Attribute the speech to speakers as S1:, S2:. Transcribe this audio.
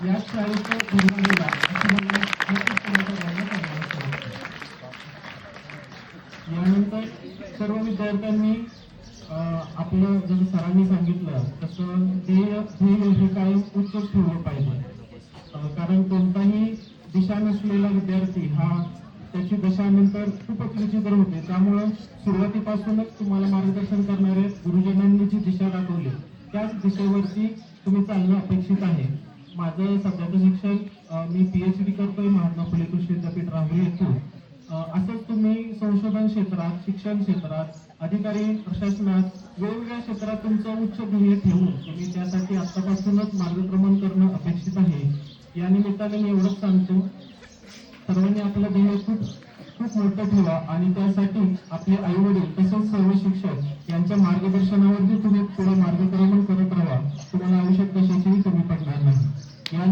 S1: या शाळेचं निर्माणला असं यानंतर सर्व विद्यार्थ्यांनी आपलं जसं सरांनी सांगितलं तसं ध्येय हे कायम उच्चच ठेवलं पाहिजे, कारण कोणताही दिशा नसलेला विद्यार्थी हा त्याची दशानंतर खूपच विचित्र होते. त्यामुळे सुरुवातीपासूनच तुम्हाला मार्गदर्शन करणारे गुरुजनांनी जी दिशा दाखवली त्याच दिशेवरती तुम्ही चालणं अपेक्षित आहे. माझं सध्याचं शिक्षण मी PhD करतोय महात्मा फुले कृषी विद्यापीठ राहुरी येथून. असंच तुम्ही संशोधन क्षेत्रात, शिक्षण क्षेत्रात, अधिकारी प्रशासनात वेगवेगळ्या क्षेत्रात तुमचं उच्च ध्येय ठेवून तुम्ही त्यासाठी आतापासूनच मार्गक्रमण करणं अपेक्षित आहे. या निमित्ताने मी एवढंच सांगतो, सर्वांनी आपलं ध्येय खूप मोठं ठेवा आणि त्यासाठी आपले आई वडील तसंच सर्व शिक्षक यांच्या मार्गदर्शनावरती तुम्ही पुढे मार्गक्रमण करत राहा. तुम्हाला आयुष्यात कशाचीही कमी पडणार नाही. या